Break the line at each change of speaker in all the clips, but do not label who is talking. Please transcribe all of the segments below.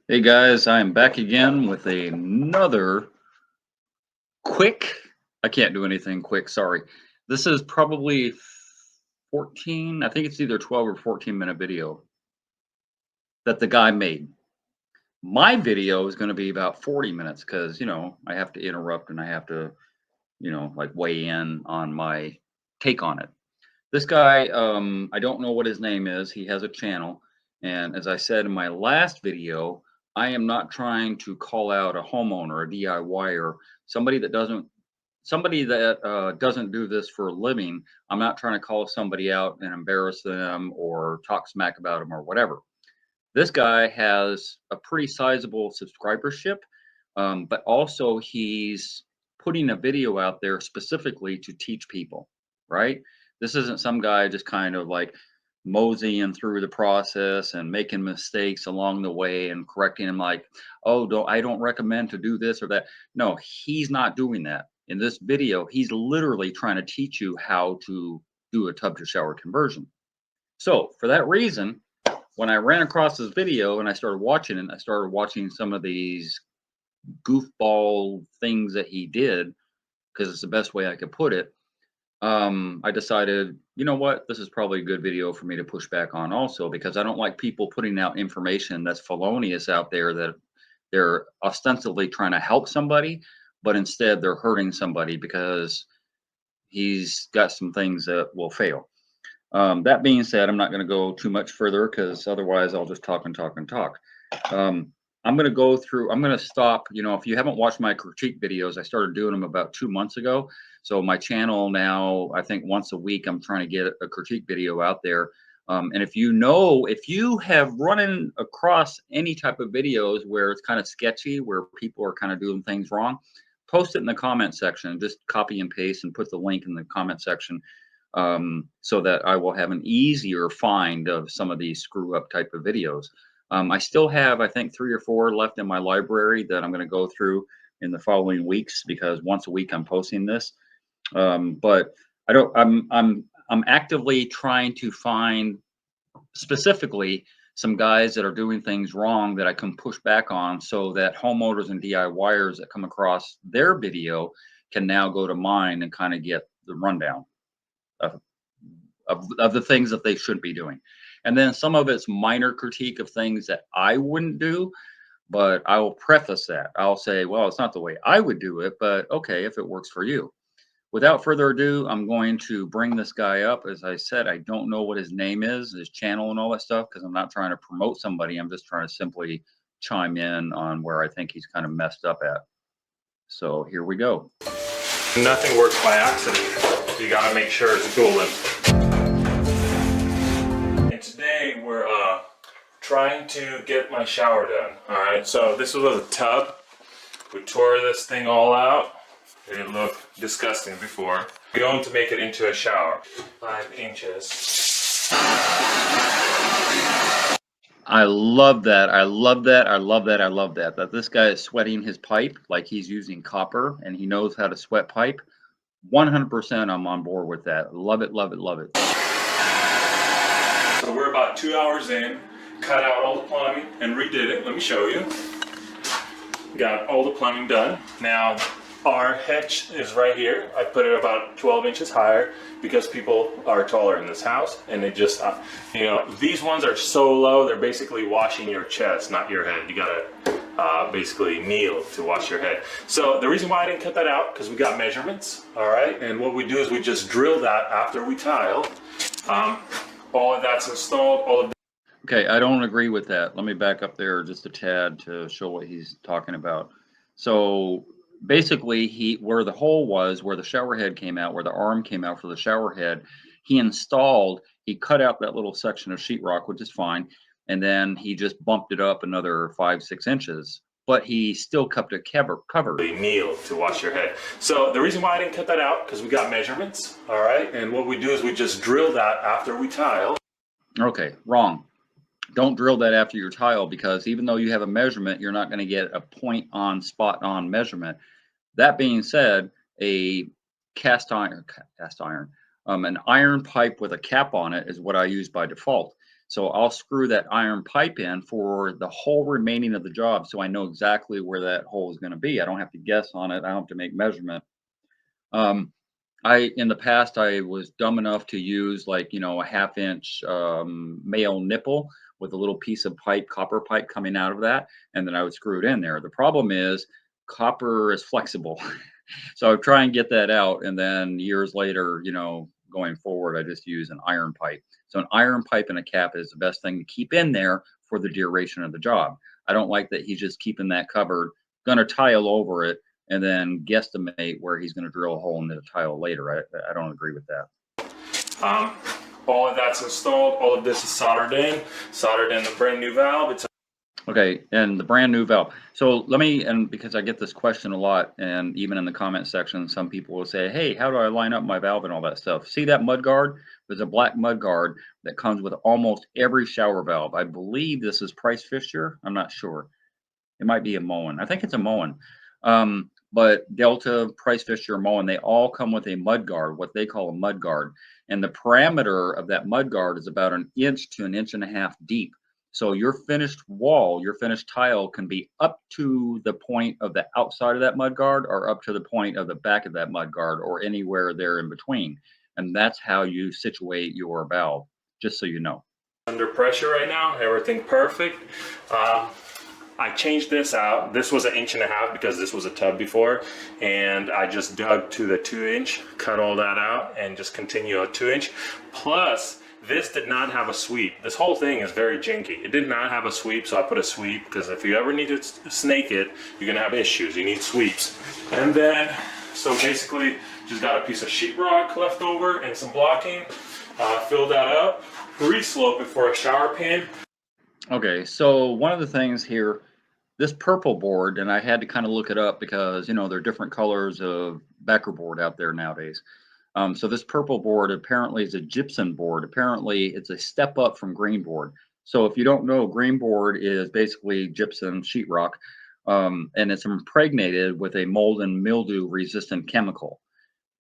Hey guys, I am back again with another quick. I can't do anything quick, sorry. This is probably 14, I think it's either 12 or 14-minute video that the guy made. My video is going to be about 40 minutes because, I have to interrupt and I have to, like weigh in on my take on it. This guy, I don't know what his name is. He has a channel. And as I said in my last video, I am not trying to call out a homeowner, a DIYer, somebody that doesn't do this for a living. I'm not trying to call somebody out and embarrass them or talk smack about them or whatever. This guy has a pretty sizable subscribership, but also he's putting a video out there specifically to teach people, right? This isn't some guy just kind of like moseying through the process and making mistakes along the way and correcting him like, oh, I don't recommend to do this or that. No, he's not doing that. In this video, he's literally trying to teach you how to do a tub to shower conversion. So for that reason, when I ran across this video and I started watching it, I started watching some of these goofball things that he did because it's the best way I could put it. I decided, you know what, this is probably a good video for me to push back on also because I don't like people putting out information that's felonious out there that they're ostensibly trying to help somebody, but instead they're hurting somebody because he's got some things that will fail. That being said, I'm not going to go too much further because otherwise I'll just talk and talk and talk. I'm going to go through, I'm going to stop. If you haven't watched my critique videos, I started doing them about 2 months ago. So my channel now, I think once a week, I'm trying to get a critique video out there. And if you have run across any type of videos where it's kind of sketchy, where people are kind of doing things wrong, post it in the comment section. Just copy and paste and put the link in the comment section so that I will have an easier find of some of these screw up type of videos. I still have, I think, 3 or 4 left in my library that I'm going to go through in the following weeks because once a week I'm posting this. But I don't. I'm actively trying to find specifically some guys that are doing things wrong that I can push back on, so that homeowners and DIYers that come across their video can now go to mine and kind of get the rundown of of the things that they should be doing. And then some of it's minor critique of things that I wouldn't do, but I will preface that. I'll say, well, it's not the way I would do it, but okay, if it works for you. Without further ado, I'm going to bring this guy up. As I said, I don't know what his name is, his channel and all that stuff, because I'm not trying to promote somebody. I'm just trying to simply chime in on where I think he's kind of messed up at. So here we go.
Nothing works by accident. You gotta make sure it's golden. And today we're trying to get my shower done. Alright, so this was a tub. We tore this thing all out. It didn't look disgusting before. We're going to make it into a shower. 5 inches.
I love that. I love that. I love that. I love that. That this guy is sweating his pipe like he's using copper and he knows how to sweat pipe. 100% I'm on board with that. Love it, love it, love it.
So we're about 2 hours in, cut out all the plumbing and redid it. Let me show you. Got all the plumbing done. Now our hedge is right here. I put it about 12 inches higher because people are taller in this house, and they just, these ones are so low, they're basically washing your chest, not your head. You gotta basically kneel to wash your head. So the reason why I didn't cut that out, because we got measurements, all right? And what we do is we just drill that after we tile. All of that's installed, all of.
Okay, I don't agree with that. Let me back up there just a tad to show what he's talking about. So basically, where the hole was, where the shower head came out, where the arm came out for the shower head, he cut out that little section of sheetrock, which is fine, and then he just bumped it up another 5-6 inches. But he still kept it covered.
Kneel to wash your head. So the reason why I didn't cut that out, because we got measurements, all right? And what we do is we just drill that after we tile.
Okay, wrong. Don't drill that after your tile, because even though you have a measurement, you're not going to get a point on, spot on measurement. That being said, a an iron pipe with a cap on it is what I use by default. So I'll screw that iron pipe in for the whole remaining of the job, so I know exactly where that hole is going to be. I don't have to guess on it. I don't have to make measurement. Um, I in the past I was dumb enough to use, like, a half inch male nipple with a little piece of pipe, copper pipe coming out of that, and then I would screw it in there. The problem is copper is flexible. So I would try and get that out, and then years later, going forward, I just use an iron pipe. So an iron pipe and a cap is the best thing to keep in there for the duration of the job. I don't like that he's just keeping that covered, gonna tile over it, and then guesstimate where he's gonna drill a hole in the tile later. I don't agree with that.
Um, all of that's installed. All of this is soldered in the brand new valve. It's
Okay, and the brand new valve. So let me, and because I get this question a lot, and even in the comment section, some people will say, "Hey, how do I line up my valve and all that stuff?" See that mud guard? There's a black mud guard that comes with almost every shower valve. I believe this is Price Fisher. I'm not sure. It might be a Moen. I think it's a Moen. But Delta, Price Fisher, Moen, they all come with a mud guard, what they call a mud guard. And the parameter of that mud guard is about an inch to an inch and a half deep. So your finished wall, your finished tile can be up to the point of the outside of that mud guard or up to the point of the back of that mud guard or anywhere there in between. And that's how you situate your valve, just so you know.
under pressure right now. Everything perfect. I changed this out. This was an inch and a half because this was a tub before, and I just dug to the 2-inch, cut all that out, and just continue a 2-inch. Plus, this did not have a sweep. This whole thing is very janky. It did not have a sweep, so I put a sweep because if you ever need to snake it, you're gonna have issues. You need sweeps. And then, so basically, just got a piece of sheetrock left over and some blocking. Fill that up, re-slope it for a shower pan.
Okay, so one of the things here, this purple board, and I had to kind of look it up because, there are different colors of backer board out there nowadays. So this purple board apparently is a gypsum board. Apparently it's a step up from green board. So if you don't know, green board is basically gypsum sheetrock, and it's impregnated with a mold and mildew resistant chemical.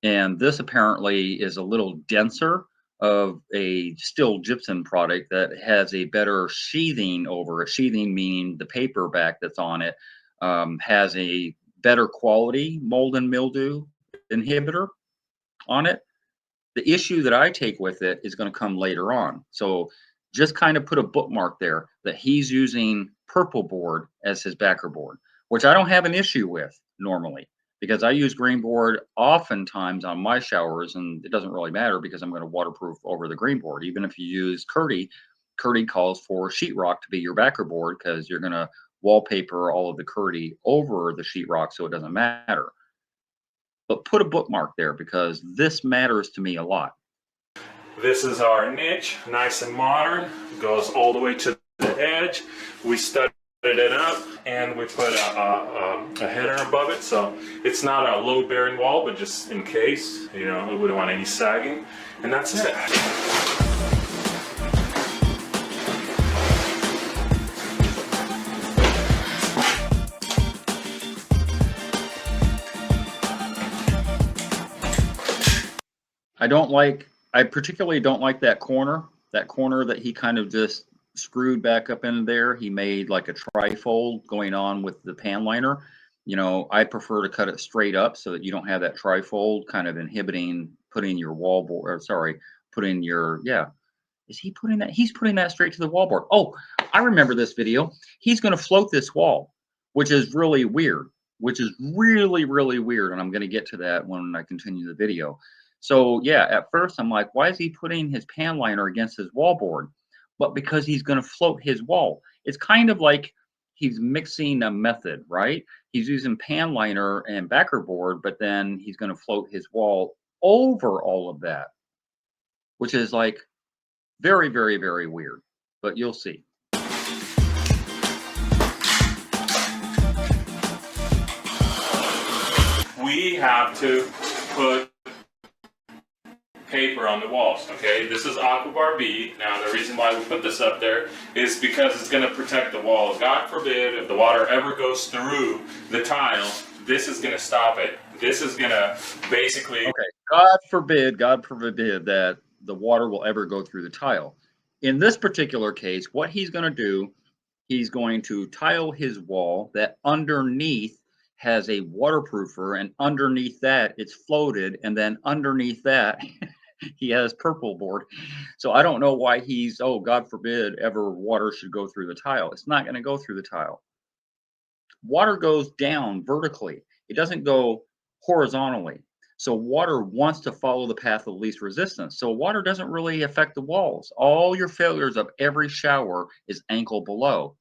And this apparently is a little denser of a still gypsum product that has a better sheathing over it. Sheathing meaning the paper back that's on it has a better quality mold and mildew inhibitor on it. The issue that I take with it is going to come later on. So just kind of put a bookmark there that he's using purple board as his backer board, which I don't have an issue with normally because I use green board oftentimes on my showers, and it doesn't really matter because I'm going to waterproof over the green board. Even if you use Curdy, Curdy calls for sheetrock to be your backer board because you're going to wallpaper all of the Curdy over the sheetrock so it doesn't matter. But put a bookmark there because this matters to me a lot.
This is our niche, nice and modern, goes all the way to the edge. We studded it up and we put a header above it, so it's not a load bearing wall, but just in case, we wouldn't want any sagging, and that's it.
I particularly don't like that corner that he kind of just screwed back up in there. He made like a trifold going on with the pan liner. I prefer to cut it straight up so that you don't have that trifold kind of inhibiting putting your wall board, or sorry, putting your, yeah. Is he putting that? He's putting that straight to the wall board. Oh, I remember this video. He's going to float this wall, which is really weird, really weird. And I'm going to get to that when I continue the video. So yeah, at first I'm like, why is he putting his pan liner against his wall board? But because he's going to float his wall. It's kind of like he's mixing a method, right? He's using pan liner and backer board, but then he's going to float his wall over all of that, which is like very, very, very weird, but you'll see.
We have to put paper on the walls, okay? This is Aquabar B. Now, the reason why we put this up there is because it's going to protect the wall. God forbid, if the water ever goes through the tile, this is going to stop it. This is going to basically...
Okay, God forbid that the water will ever go through the tile. In this particular case, what he's going to do, he's going to tile his wall that underneath has a waterproofer, and underneath that it's floated, and then underneath that he has purple board. So I don't know why he's, oh, God forbid ever water should go through the tile. It's not going to go through the tile. Water goes down vertically. It doesn't go horizontally. So water wants to follow the path of least resistance. So water doesn't really affect the walls. All your failures of every shower is ankle below.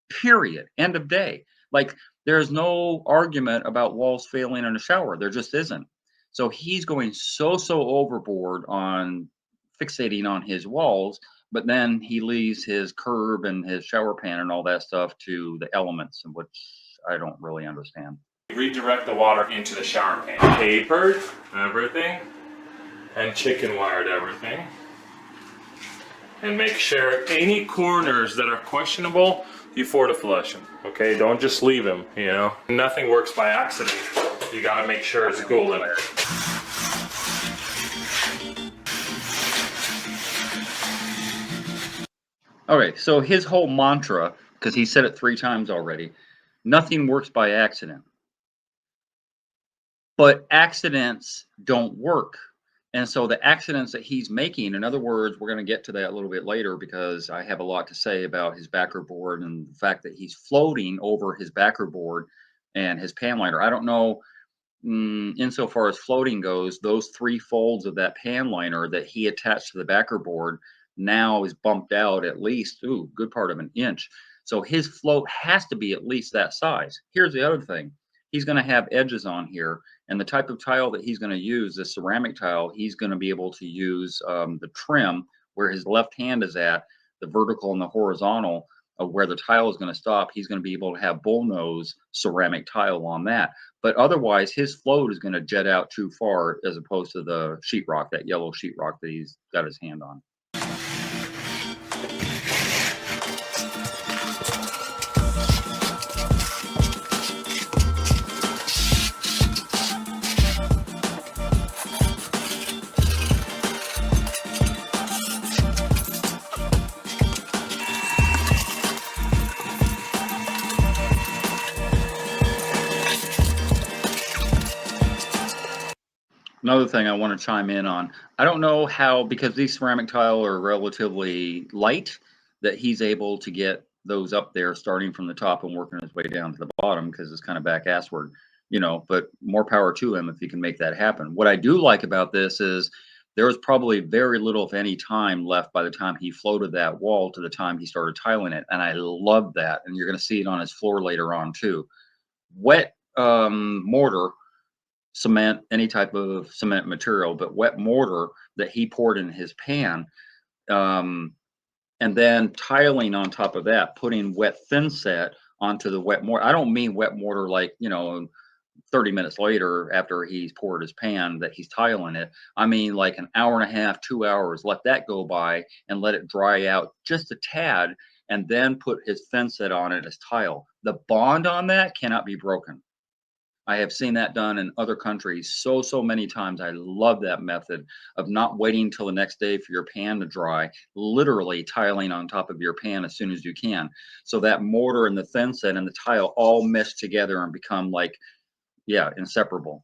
Period. End of day. Like, there's no argument about walls failing in a shower. There just isn't. So he's going so overboard on fixating on his walls, but then he leaves his curb and his shower pan and all that stuff to the elements, which I don't really understand.
Redirect the water into the shower pan. Papered everything and chicken wired everything. And make sure any corners that are questionable, you forward flush them. Okay, don't just leave them, you know. Nothing works by accident. You gotta make sure it's golden.
Okay, so his whole mantra, because he said it 3 times already, nothing works by accident. But accidents don't work. And so the accidents that he's making, in other words, we're going to get to that a little bit later because I have a lot to say about his backer board and the fact that he's floating over his backer board and his pan liner. I don't know, insofar as floating goes, those 3 folds of that pan liner that he attached to the backer board now is bumped out at least, good part of an inch. So his float has to be at least that size. Here's the other thing. He's going to have edges on here, and the type of tile that he's going to use, the ceramic tile, he's going to be able to use the trim where his left hand is at, the vertical and the horizontal of where the tile is going to stop. He's going to be able to have bullnose ceramic tile on that. But otherwise, his float is going to jet out too far as opposed to the sheetrock, that yellow sheetrock that he's got his hand on. Another thing I want to chime in on, I don't know how, because these ceramic tile are relatively light, that he's able to get those up there starting from the top and working his way down to the bottom because it's kind of back assward, but more power to him if he can make that happen. What I do like about this is there was probably very little, if any, time left by the time he floated that wall to the time he started tiling it. And I love that. And you're going to see it on his floor later on too. Wet mortar, cement, any type of cement material, but wet mortar that he poured in his pan, and then tiling on top of that, putting wet thin set onto the wet mortar. I don't mean wet mortar like 30 minutes later after he's poured his pan that he's tiling it. I mean like an hour and a half, 2 hours, let that go by and let it dry out just a tad, and then put his thin set on it as tile. The bond on that cannot be broken. I have seen that done in other countries so many times. I love that method of not waiting till the next day for your pan to dry, literally tiling on top of your pan as soon as you can. So that mortar and the thin set and the tile all mesh together and become like, yeah, inseparable.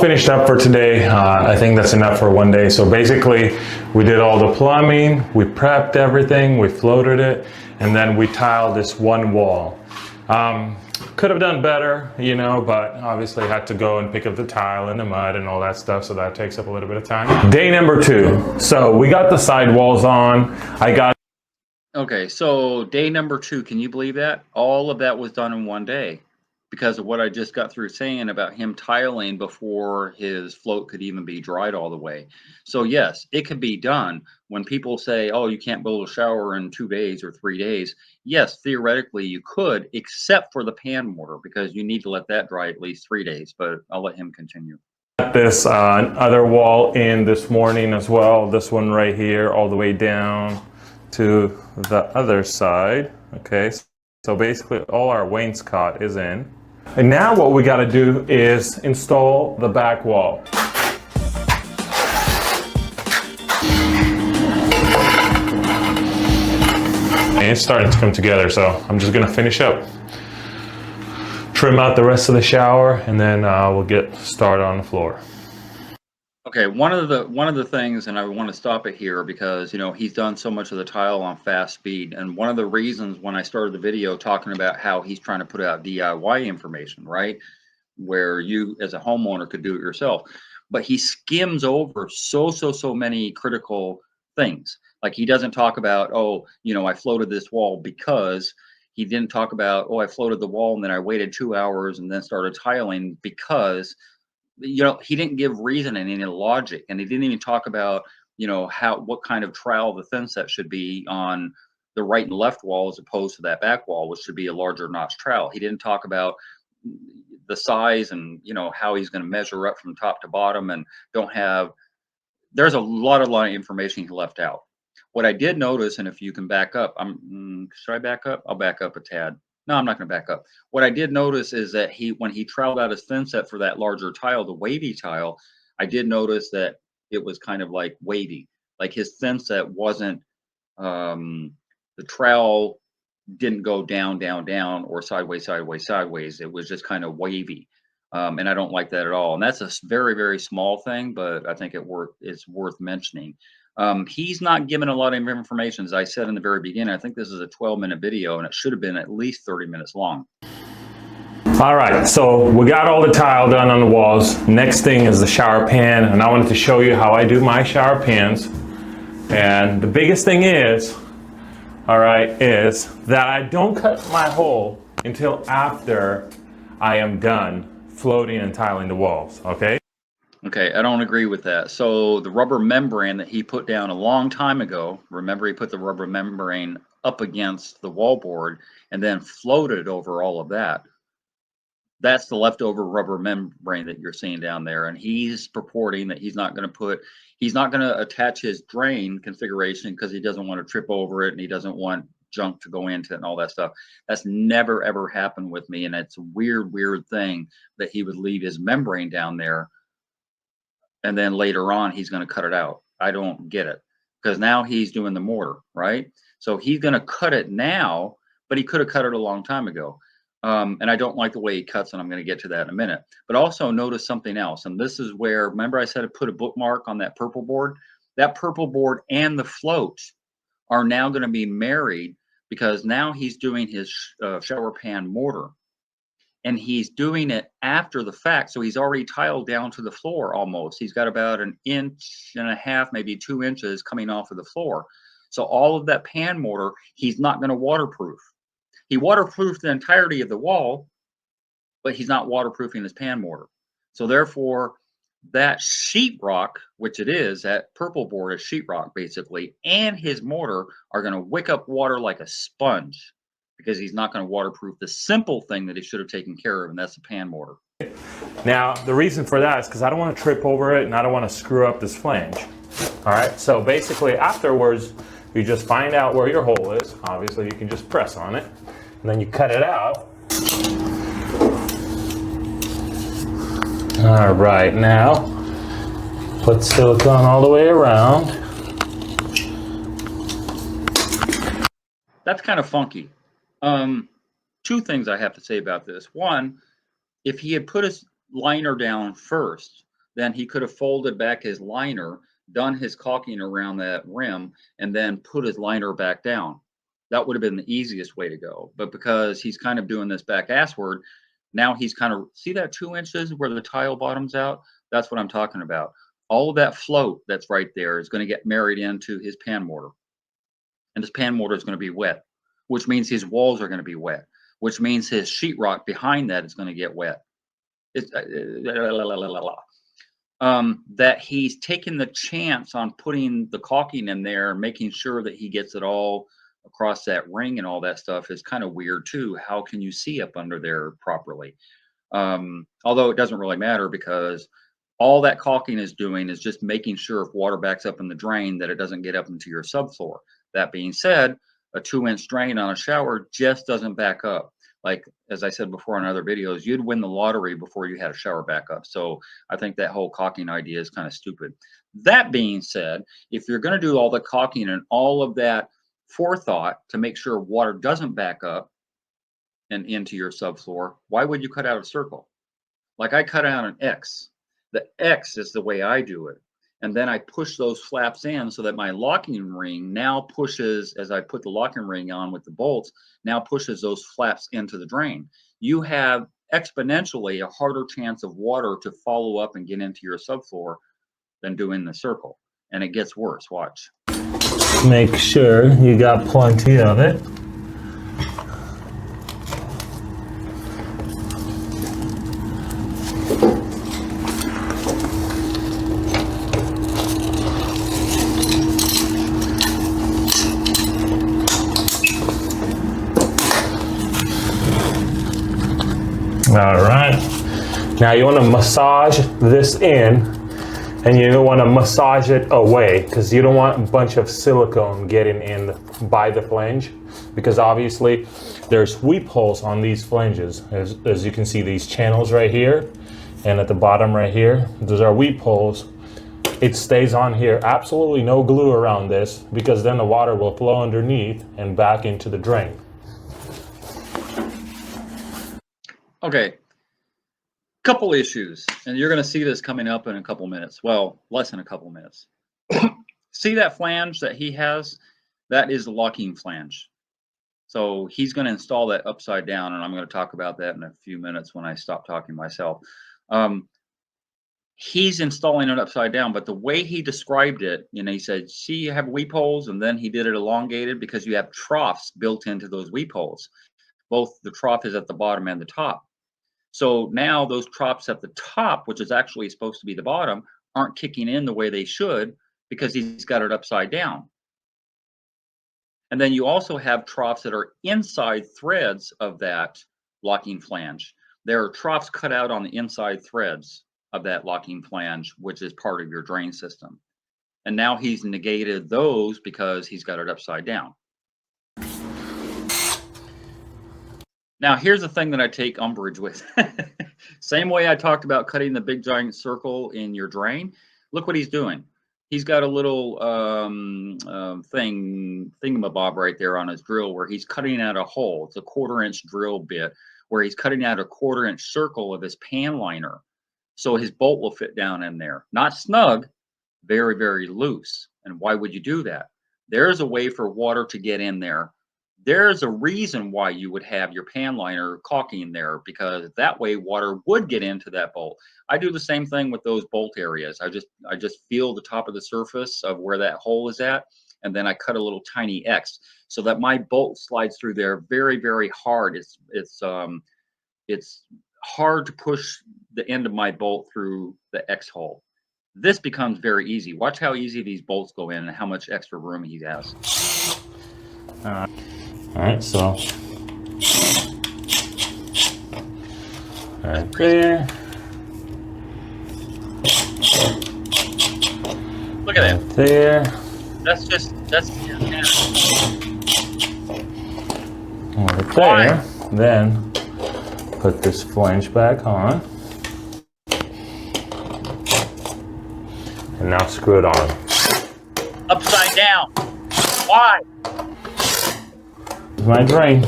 Finished up for today. I think that's enough for one day. So basically we did all the plumbing, we prepped everything, we floated it, and then we tiled this one wall. Could have done better, but obviously had to go and pick up the tile in the mud and all that stuff, so that takes up a little bit of time. Day number 2. So we got the sidewalls on.
Okay, so day number 2, can you believe that? All of that was done in one day because of what I just got through saying about him tiling before his float could even be dried all the way. So yes, it could be done. When people say, oh, you can't build a shower in 2 days or 3 days, yes, theoretically you could, except for the pan mortar, because you need to let that dry at least 3 days, but I'll let him continue.
This other wall in this morning as well. This one right here, all the way down to the other side. Okay, so basically all our wainscot is in. And now what we got to do is install the back wall. And it's starting to come together, so I'm just gonna finish up. Trim out the rest of the shower, and then we'll get started on the floor.
Okay, one of the things, and I want to stop it here because he's done so much of the tile on fast speed, and one of the reasons when I started the video talking about how he's trying to put out DIY information, right, where you as a homeowner could do it yourself, but he skims over so many critical things. Like he doesn't talk about, oh, I floated this wall because. He didn't talk about, oh, I floated the wall and then I waited 2 hours and then started tiling because he didn't give reason and any logic, and he didn't even talk about what kind of trowel the thin set should be on the right and left wall as opposed to that back wall, which should be a larger notch trowel. He didn't talk about the size and how he's going to measure up from top to bottom, and there's a lot of information he left out. What I did notice, and if you can back up, should I back up? I'll back up a tad. No, I'm not going to back up. What I did notice is that when he troweled out his thin set for that larger tile, the wavy tile, I did notice that it was kind of like wavy. Like his thin set wasn't, the trowel didn't go down, or sideways. It was just kind of wavy. And I don't like that at all. And that's a very small thing, but I think it's worth mentioning. He's not given a lot of information. As I said in the very beginning, I think this is a 12-minute video and it should have been at least 30 minutes long.
All right, so we got all the tile done on the walls. Next thing is the shower pan, and I wanted to show you how I do my shower pans. And the biggest thing is, all right, is that I don't cut my hole until after I am done floating and tiling the walls, okay?
Okay, I don't agree with that. So the rubber membrane that he put down a long time ago, remember he put the rubber membrane up against the wallboard and then floated over all of that. That's the leftover rubber membrane that you're seeing down there. And he's purporting that he's not going to attach his drain configuration because he doesn't want to trip over it and he doesn't want junk to go into it and all that stuff. That's never ever happened with me. And it's a weird thing that he would leave his membrane down there and then later on he's going to cut it out. I don't get it, because now he's doing the mortar, right? So he's going to cut it now, but he could have cut it a long time ago. And I don't like the way he cuts, and I'm going to get to that in a minute. But also notice something else, and this is where, remember I said I put a bookmark on that purple board? That purple board and the float are now going to be married, because now he's doing his shower pan mortar. And he's doing it after the fact. So he's already tiled down to the floor almost. He's got about 1.5 inches, maybe 2 inches coming off of the floor. So all of that pan mortar, he's not going to waterproof. He waterproofed the entirety of the wall, but he's not waterproofing his pan mortar. So therefore, that sheetrock, which it is, that purple board is sheetrock basically, and his mortar are going to wick up water like a sponge, because he's not going to waterproof the simple thing that he should have taken care of, and that's the pan mortar.
Now, the reason for that is because I don't want to trip over it and I don't want to screw up this flange. All right, so basically afterwards, you just find out where your hole is. Obviously, you can just press on it, and then you cut it out. All right, now put silicone all the way around.
That's kind of funky. Two things I have to say about this. One, if he had put his liner down first, then he could have folded back his liner, done his caulking around that rim, and then put his liner back down. That would have been the easiest way to go. But because he's kind of doing this back assward, now he's kind of, see that 2 inches where the tile bottoms out? That's what I'm talking about. All of that float that's right there is going to get married into his pan mortar. And his pan mortar is going to be wet, which means his walls are going to be wet, which means his sheetrock behind that is going to get wet. It's that he's taken the chance on putting the caulking in there, making sure that he gets it all across that ring and all that stuff is kind of weird too. How can you see up under there properly? Although it doesn't really matter, because All that caulking is doing is just making sure if water backs up in the drain that it doesn't get up into your subfloor. That being said, a 2-inch drain on a shower just doesn't back up. Like, as I said before in other videos, you'd win the lottery before you had a shower backup. So I think that whole caulking idea is kind of stupid. That being said, if you're going to do all the caulking and all of that forethought to make sure water doesn't back up and into your subfloor, why would you cut out a circle? Like, I cut out an X. The X is the way I do it. And then I push those flaps in so that my locking ring now pushes, as I put the locking ring on with the bolts, now pushes those flaps into the drain. You have exponentially a harder chance of water to follow up and get into your subfloor than doing the circle. And it gets worse, watch.
Make sure you got plenty of it. All right, now you want to massage this in, and you don't want to massage it away because you don't want a bunch of silicone getting in by the flange, because obviously there's weep holes on these flanges. As you can see, these channels right here and at the bottom right here, those are weep holes. It stays on here, absolutely no glue around this, because then the water will flow underneath and back into the drain.
Okay, couple issues, and you're going to see this coming up in a couple minutes. Well, less than a couple minutes. See that flange that he has? That is the locking flange. So he's going to install that upside down, and I'm going to talk about that in a few minutes when I stop talking myself. He's installing it upside down, but the way he described it, you know, he said, see, you have weep holes, and then he did it elongated because you have troughs built into those weep holes. Both the trough is at the bottom and the top. So now those troughs at the top, which is actually supposed to be the bottom, aren't kicking in the way they should because he's got it upside down. And then you also have troughs that are inside threads of that locking flange. There are troughs cut out on the inside threads of that locking flange, which is part of your drain system. And now he's negated those because he's got it upside down. Now, here's the thing that I take umbrage with. Same way I talked about cutting the big giant circle in your drain. Look what he's doing. He's got a little thingamabob right there on his drill where he's cutting out a hole. It's a 1/4-inch drill bit where he's cutting out a 1/4-inch circle of his pan liner. So his bolt will fit down in there. Not snug, very, very loose. And why would you do that? There's a way for water to get in there. There's a reason why you would have your pan liner caulking there, because that way water would get into that bolt. I do the same thing with those bolt areas. I just feel the top of the surface of where that hole is at, and then I cut a little tiny X so that my bolt slides through there very, very hard. It's hard to push the end of my bolt through the X hole. This becomes very easy. Watch how easy these bolts go in and how much extra room he has.
All right, so right there.
Look at that.
Right there.
That's
Right there. Then put this flange back on. And now screw it on.
upside down. Why?
My drain.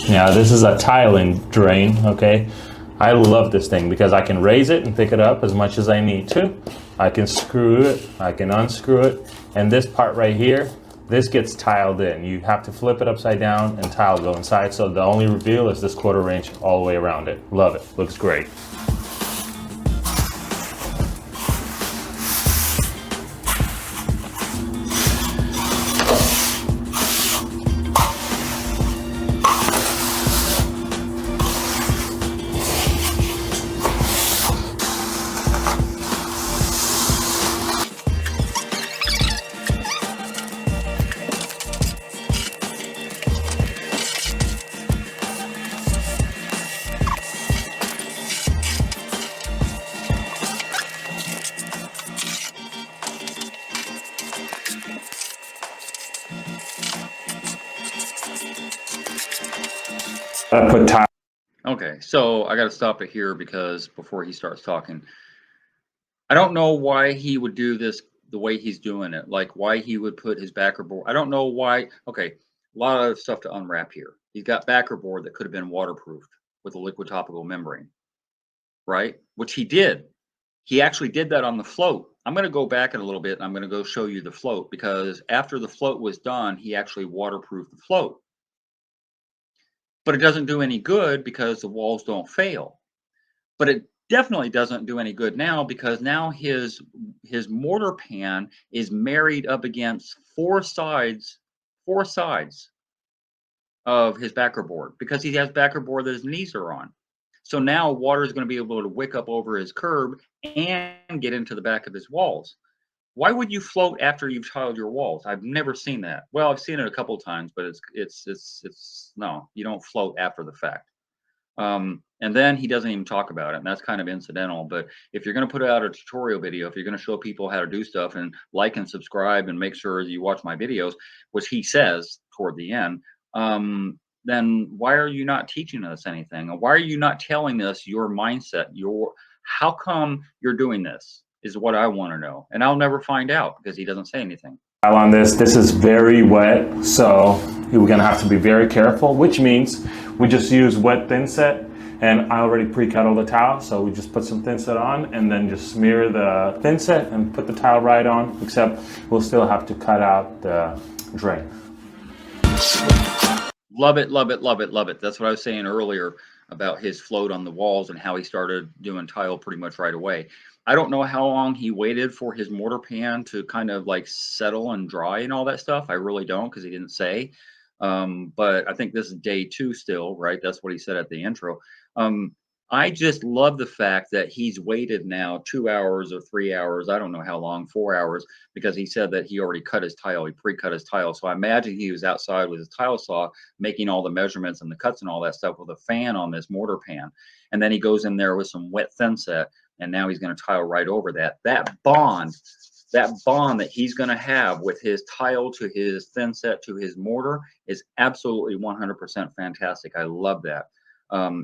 Now this is a tiling drain, okay? I love this thing because I can raise it and pick it up as much as I need to. I can screw it, I can unscrew it, and this part right here, this gets tiled in. You have to flip it upside down and tile go inside, so the only reveal is this 1/4 inch all the way around it. Love it, looks great. I put tile.
Okay, so I got to stop it here because before he starts talking, I don't know why he would do this the way he's doing it. Like why he would put his backer board. I don't know why. Okay, a lot of stuff to unwrap here. He's got backer board that could have been waterproofed with a liquid topical membrane, right? Which he did. He actually did that on the float. I'm going to go back in a little bit and I'm going to go show you the float because after the float was done, he actually waterproofed the float. But it doesn't do any good because the walls don't fail. But it definitely doesn't do any good now because now his mortar pan is married up against four sides of his backer board because he has backer board that his knees are on. So now water is going to be able to wick up over his curb and get into the back of his walls. Why would you float after you've tiled your walls? I've never seen that. Well, I've seen it a couple of times, but it's no, you don't float after the fact. And then he doesn't even talk about it, and that's kind of incidental. But if you're going to put out a tutorial video, if you're going to show people how to do stuff and like and subscribe and make sure you watch my videos, which he says toward the end, then why are you not teaching us anything? Or why are you not telling us your mindset? How come you're doing this is what I want to know. And I'll never find out because he doesn't say anything.
On this. This is very wet, so we're gonna have to be very careful, which means we just use wet thinset, and I already pre-cut all the tile, so we just put some thinset on and then just smear the thinset and put the tile right on, except we'll still have to cut out the drain.
Love it, love it, love it, love it. That's what I was saying earlier about his float on the walls and how he started doing tile pretty much right away. I don't know how long he waited for his mortar pan to kind of like settle and dry and all that stuff. I really don't because he didn't say. But I think this is day 2 still, right? That's what he said at the intro. I just love the fact that he's waited now 2 hours or 3 hours. I don't know how long, 4 hours, because he said that he already cut his tile. He pre-cut his tile. So I imagine he was outside with his tile saw making all the measurements and the cuts and all that stuff with a fan on this mortar pan. And then he goes in there with some wet thinset, and now he's going to tile right over that. That bond that he's going to have with his tile to his thinset to his mortar is absolutely 100% fantastic. I love that.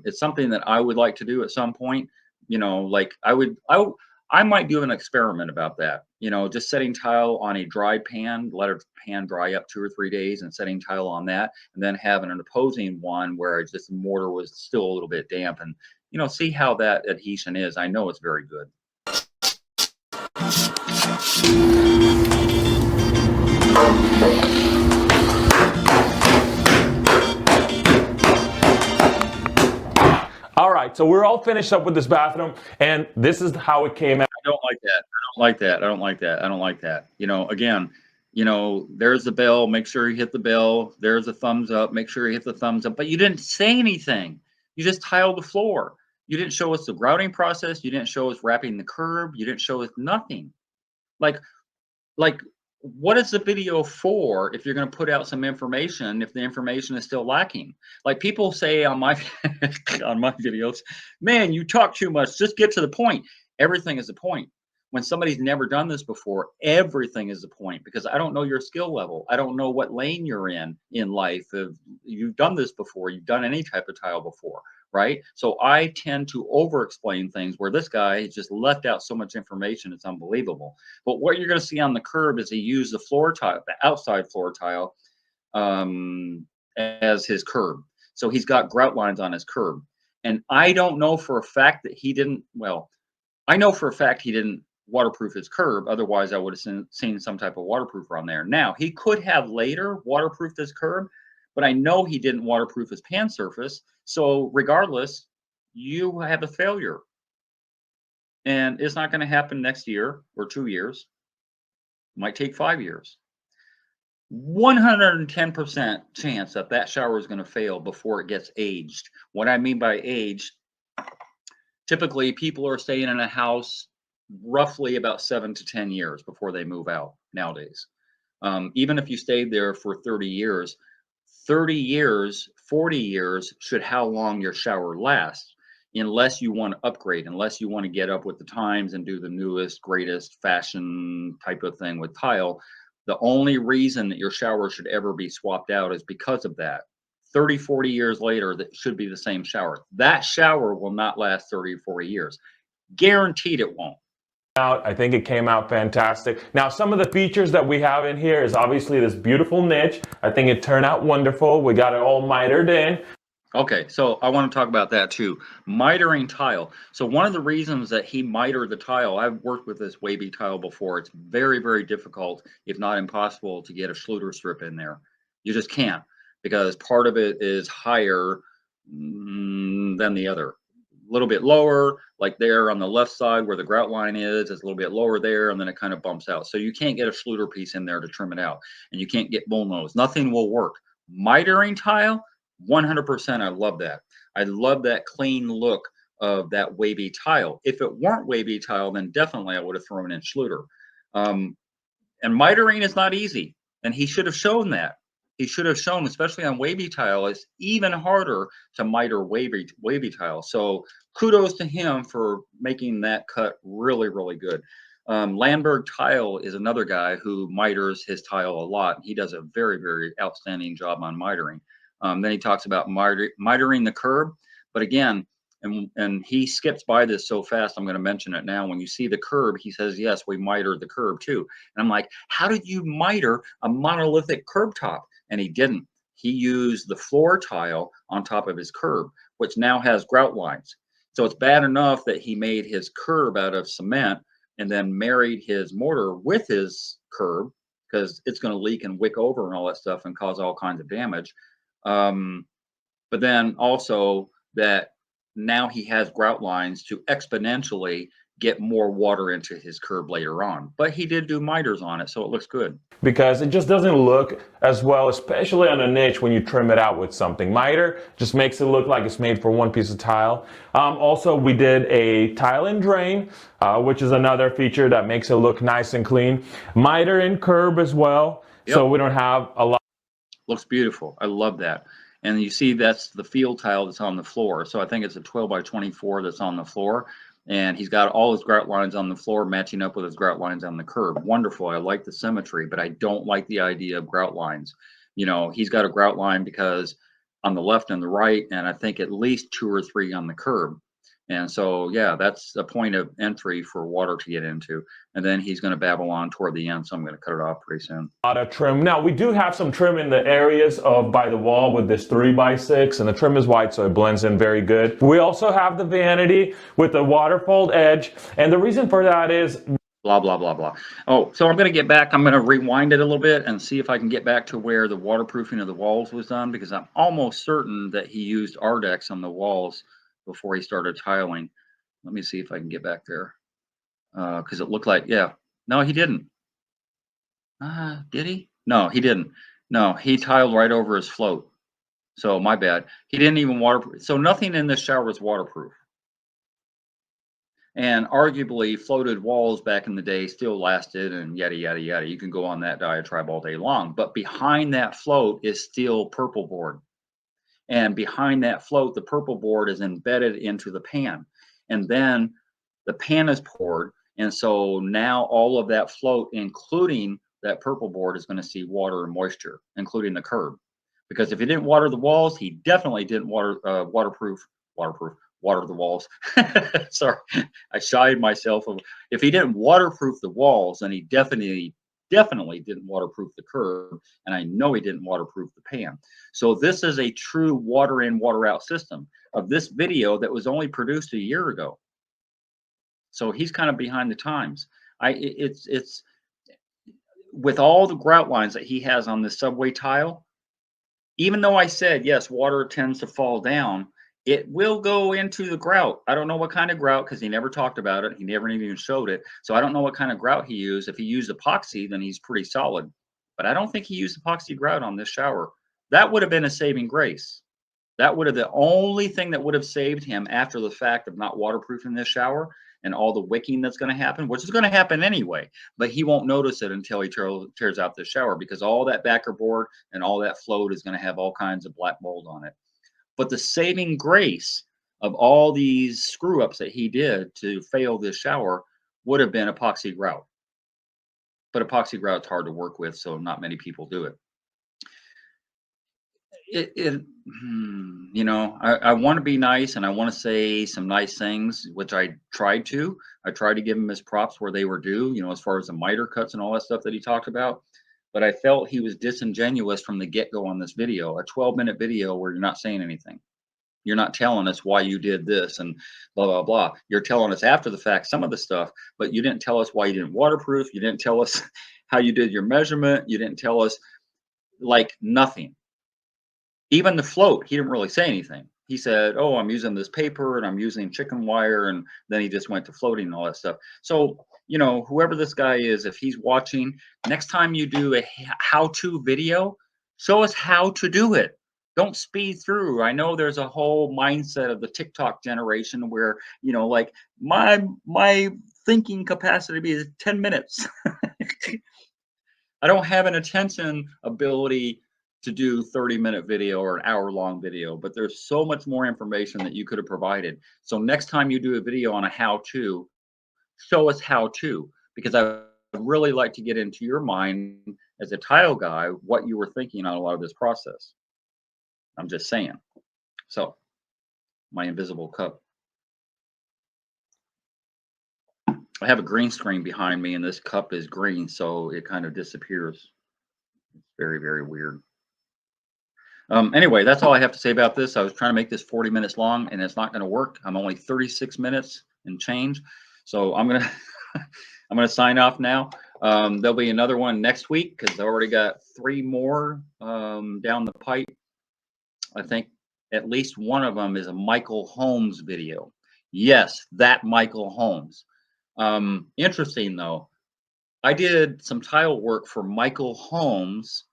It's something that I would like to do at some point. You know, like I might do an experiment about that. You know, just setting tile on a dry pan, let a pan dry up 2 or 3 days, and setting tile on that, and then having an opposing one where it's just the mortar was still a little bit damp, and you know, see how that adhesion is. I know it's very good.
All right, so we're all finished up with this bathroom, and this is how it came out.
I don't like that. I don't like that. I don't like that. I don't like that. You know, again, you know, there's the bell. Make sure you hit the bell. There's a thumbs up. Make sure you hit the thumbs up. But you didn't say anything. You just tiled the floor. You didn't show us the grouting process. You didn't show us wrapping the curb. You didn't show us nothing. Like, what is the video for if you're going to put out some information if the information is still lacking? Like people say on my on my videos, man, you talk too much, just get to the point. Everything is the point. When somebody's never done this before, everything is the point because I don't know your skill level. I don't know what lane you're in life. If you've done this before, you've done any type of tile before, right? So I tend to over explain things where this guy just left out so much information, it's unbelievable. But what you're going to see on the curb is he used the floor tile, the outside floor tile, as his curb. So he's got grout lines on his curb. And I don't know for a fact that he didn't, well, I know for a fact he didn't waterproof his curb. Otherwise, I would have seen some type of waterproofer on there. Now, he could have later waterproofed his curb, but I know he didn't waterproof his pan surface. So regardless, you have a failure. And it's not going to happen next year or 2 years. It might take 5 years. 110% chance that that shower is going to fail before it gets aged. What I mean by aged, typically people are staying in a house roughly about 7 to 10 years before they move out nowadays. Even if you stayed there for 30 years, 30 years, 40 years should how long your shower lasts, unless you want to upgrade, unless you want to get up with the times and do the newest, greatest fashion type of thing with tile. The only reason that your shower should ever be swapped out is because of that. 30, 40 years later, that should be the same shower. That shower will not last 30 or 40 years. Guaranteed it won't.
I think it came out fantastic. Now, some of the features that we have in here is obviously this beautiful niche. I think it turned out wonderful. We got it all mitered in.
Okay, so I want to talk about that too. Mitering tile. So one of the reasons that he mitered the tile, I've worked with this wavy tile before. It's very, very difficult, if not impossible, to get a Schluter strip in there. You just can't, because part of it is higher than the other. A little bit lower, like there on the left side where the grout line is, it's a little bit lower there, and then it kind of bumps out. So you can't get a Schluter piece in there to trim it out, and you can't get bullnose. Nothing will work. Mitering tile, 100%. I love that. I love that clean look of that wavy tile. If it weren't wavy tile, then definitely I would have thrown in Schluter. And mitering is not easy, and he should have shown that. He should have shown, especially on wavy tile, it's even harder to miter wavy tile. So kudos to him for making that cut really, really good. Landberg Tile is another guy who miters his tile a lot. He does a very, very outstanding job on mitering. Then he talks about mitering the curb, but again, and he skips by this so fast, I'm going to mention it now. When you see the curb, he says, yes, we mitered the curb too. And I'm like, how did you miter a monolithic curb top? And he didn't. He used the floor tile on top of his curb, which now has grout lines. So it's bad enough that he made his curb out of cement and then married his mortar with his curb, because it's going to leak and wick over and all that stuff and cause all kinds of damage. But then also that now he has grout lines to exponentially get more water into his curb later on. But he did do miters on it, so it looks good.
Because it just doesn't look as well, especially on a niche when you trim it out with something. Miter just makes it look like it's made for one piece of tile. Also, we did a tile and drain, which is another feature that makes it look nice and clean. Miter and curb as well, so we don't have a lot.
Looks beautiful. I love that. And you see that's the field tile that's on the floor. So I think it's a 12 by 24 that's on the floor. And he's got all his grout lines on the floor matching up with his grout lines on the curb. Wonderful. I like the symmetry, but I don't like the idea of grout lines. You know, he's got a grout line because on the left and the right, and I think at least 2 or 3 on the curb. And so, yeah, that's a point of entry for water to get into. And then he's going to babble on toward the end, so I'm going to cut it off pretty soon.
A lot of trim. Now, we do have some trim in the areas of by the wall with this 3x6, and the trim is white, so it blends in very good. We also have the vanity with the waterfold edge, and the reason for that is
blah, blah, blah, blah. Oh, so I'm going to get back. I'm going to rewind it a little bit and see if I can get back to where the waterproofing of the walls was done, because I'm almost certain that he used Ardex on the walls before he started tiling. Let me see if I can get back there, because it looked like, yeah, no, he didn't. Did he? No, he didn't. No, he tiled right over his float. So my bad. He didn't even waterproof. So nothing in this shower is waterproof. And arguably, floated walls back in the day still lasted, and yada, yada, yada. You can go on that diatribe all day long. But behind that float is still purple board. And behind that float, the purple board is embedded into the pan. And then the pan is poured. And so now all of that float, including that purple board, is going to see water and moisture, including the curb. Because if he didn't water the walls, he definitely didn't water the walls. Sorry, I shied myself. If he didn't waterproof the walls, then he definitely didn't waterproof the curb, and I know he didn't waterproof the pan. So this is a true water in, water out system of this video that was only produced a year ago. So he's kind of behind the times. It's with all the grout lines that he has on this subway tile, even though I said, yes, water tends to fall down, it will go into the grout. I don't know what kind of grout, because he never talked about it. He never even showed it. So I don't know what kind of grout he used. If he used epoxy, then he's pretty solid. But I don't think he used epoxy grout on this shower. That would have been a saving grace. That would have the only thing that would have saved him after the fact of not waterproofing this shower and all the wicking that's going to happen, which is going to happen anyway. But he won't notice it until he tears out the shower, because all that backer board and all that float is going to have all kinds of black mold on it. But the saving grace of all these screw ups that he did to fail this shower would have been epoxy grout. But epoxy grout is hard to work with, so not many people do it. You know, I want to be nice and I want to say some nice things, which I tried to. I tried to give him his props where they were due, you know, as far as the miter cuts and all that stuff that he talked about. But I felt he was disingenuous from the get-go on this video, a 12-minute video where you're not saying anything. You're not telling us why you did this and blah, blah, blah. You're telling us after the fact some of the stuff, but you didn't tell us why you didn't waterproof. You didn't tell us how you did your measurement. You didn't tell us like nothing. Even the float, he didn't really say anything. He said, "Oh, I'm using this paper and I'm using chicken wire," and then he just went to floating and all that stuff. So, you know, whoever this guy is, if he's watching, next time you do a how-to video, show us how to do it. Don't speed through. I know there's a whole mindset of the TikTok generation where, you know, like my thinking capacity is 10 minutes. I don't have an attention ability to do 30-minute video or an hour-long video, but there's so much more information that you could have provided. So next time you do a video on a how-to, show us how to, because I would really like to get into your mind as a tile guy, what you were thinking on a lot of this process. I'm just saying. So, my invisible cup. I have a green screen behind me and this cup is green, so it kind of disappears. It's very, very weird. Anyway, that's all I have to say about this. I was trying to make this 40 minutes long and it's not going to work. I'm only 36 minutes and change. So I'm going to I'm going to sign off now. There'll be another one next week because I already got 3 more down the pipe. I think at least one of them is a Michael Holmes video. Yes, that Michael Holmes. Interesting though. I did some tile work for Michael Holmes,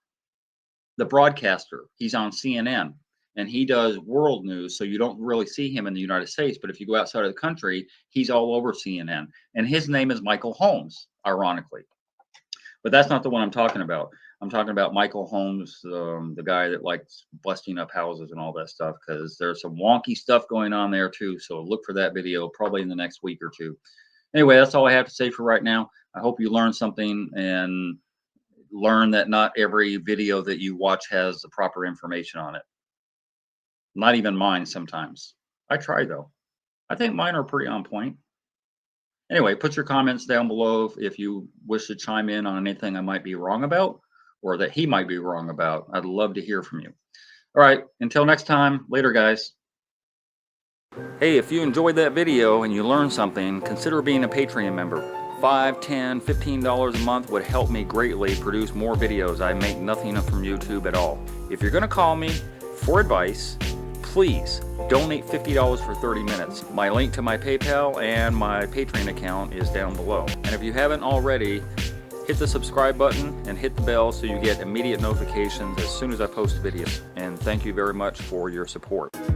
the broadcaster. He's on CNN and he does world news, so you don't really see him in the United States, but if you go outside of the country, he's all over CNN, and his name is Michael Holmes, ironically. But that's not the one I'm talking about. I'm talking about Michael Holmes, the guy that likes busting up houses and all that stuff, because there's some wonky stuff going on there too, so look for that video probably in the next week or two. Anyway, that's all I have to say for right now. I hope you learned something and learn that not every video that you watch has the proper information on it. Not even mine sometimes. I try though. I think mine are pretty on point. Anyway, put your comments down below if you wish to chime in on anything I might be wrong about or that he might be wrong about. I'd love to hear from you. All right, until next time, later guys. Hey, if you enjoyed that video and you learned something, consider being a Patreon member. $5, $10, $15 a month would help me greatly produce more videos. I make nothing from YouTube at all. If you're going to call me for advice, please donate $50 for 30 minutes. My link to my PayPal and my Patreon account is down below. And if you haven't already, hit the subscribe button and hit the bell so you get immediate notifications as soon as I post videos. And thank you very much for your support.